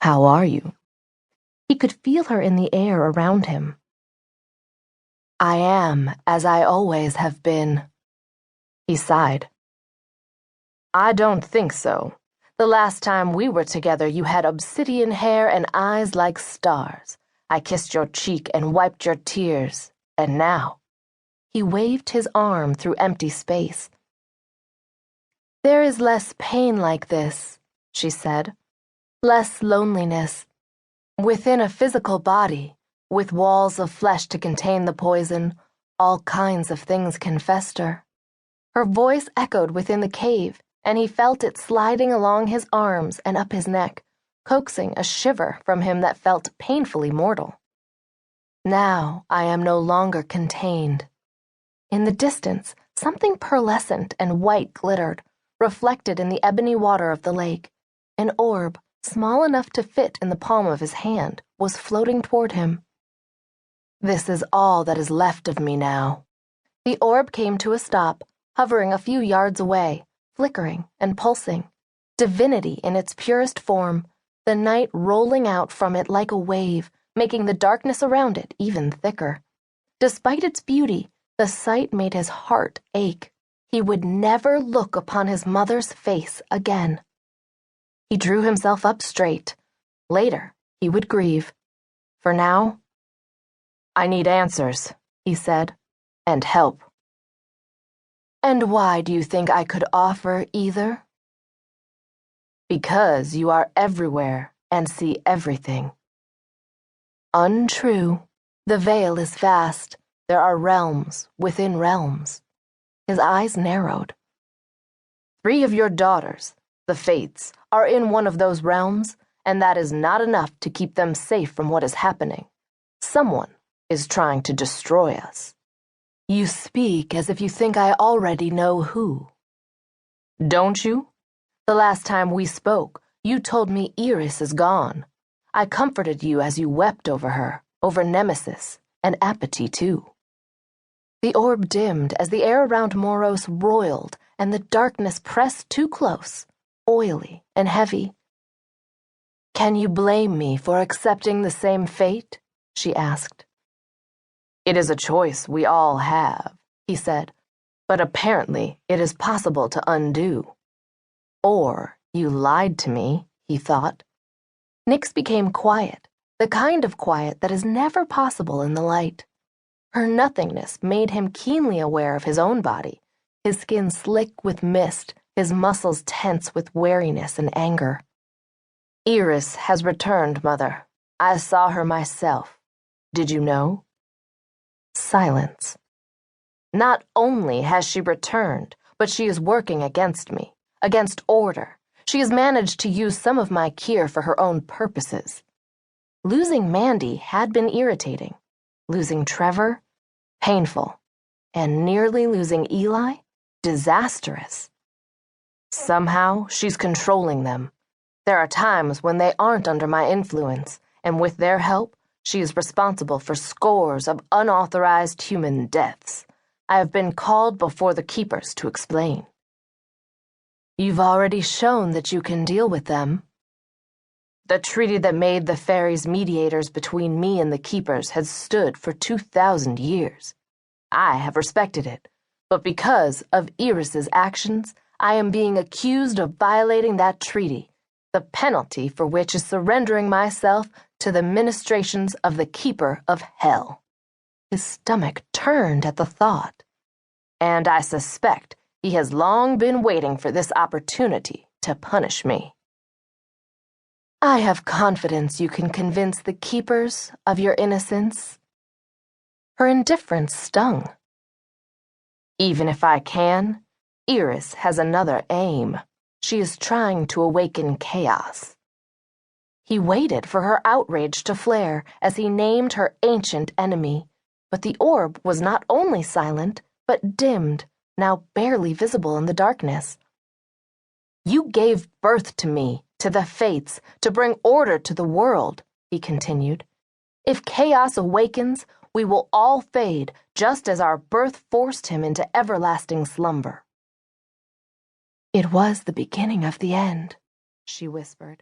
How are you? He could feel her in the air around him. I am, as I always have been. He sighed. I don't think so. The last time we were together, you had obsidian hair and eyes like stars. I kissed your cheek and wiped your tears. And now, he waved his arm through empty space. There is less pain like this, she said. Less loneliness. Within a physical body, with walls of flesh to contain the poison, all kinds of things can fester. Her voice echoed within the cave, and he felt it sliding along his arms and up his neck, coaxing a shiver from him that felt painfully mortal. Now I am no longer contained. In the distance, something pearlescent and white glittered, reflected in the ebony water of the lake. An orb, small enough to fit in the palm of his hand, was floating toward him. This is all that is left of me now. The orb came to a stop, hovering a few yards away, flickering and pulsing, divinity in its purest form, the night rolling out from it like a wave, making the darkness around it even thicker. Despite its beauty, the sight made his heart ache. He would never look upon his mother's face again. He drew himself up straight. Later, he would grieve. For now, I need answers, he said, and help. And why do you think I could offer either? Because you are everywhere and see everything. Untrue. The veil is vast. There are realms within realms. His eyes narrowed. 3 of your daughters, the Fates, are in one of those realms, and that is not enough to keep them safe from what is happening. Someone is trying to destroy us. You speak as if you think I already know who. Don't you? The last time we spoke, you told me Iris is gone. I comforted you as you wept over her, over Nemesis, and Apathy too. The orb dimmed as the air around Moros roiled and the darkness pressed too close, oily and heavy. Can you blame me for accepting the same fate? She asked. It is a choice we all have, he said, but apparently it is possible to undo. Or you lied to me, he thought. Nyx became quiet, the kind of quiet that is never possible in the light. Her nothingness made him keenly aware of his own body, his skin slick with mist, his muscles tense with weariness and anger. Iris has returned, Mother. I saw her myself. Did you know? Silence. Not only has she returned, but she is working against me, against order. She has managed to use some of my Kere for her own purposes. Losing Mandy had been irritating. Losing Trevor? Painful. And nearly losing Eli? Disastrous. Somehow, she's controlling them. There are times when they aren't under my influence, and with their help, she is responsible for scores of unauthorized human deaths. I have been called before the Keepers to explain. You've already shown that you can deal with them. The treaty that made the Ferry's mediators between me and the Keepers has stood for 2,000 years. I have respected it, but because of Iris's actions, I am being accused of violating that treaty, the penalty for which is surrendering myself to the ministrations of the Keeper of Hell. His stomach turned at the thought. And I suspect he has long been waiting for this opportunity to punish me. I have confidence you can convince the Keepers of your innocence. Her indifference stung. Even if I can, Iris has another aim. She is trying to awaken chaos. He waited for her outrage to flare as he named her ancient enemy, but the orb was not only silent, but dimmed, now barely visible in the darkness. You gave birth to me, to the Fates, to bring order to the world, he continued. If chaos awakens, we will all fade, just as our birth forced him into everlasting slumber. It was the beginning of the end, she whispered.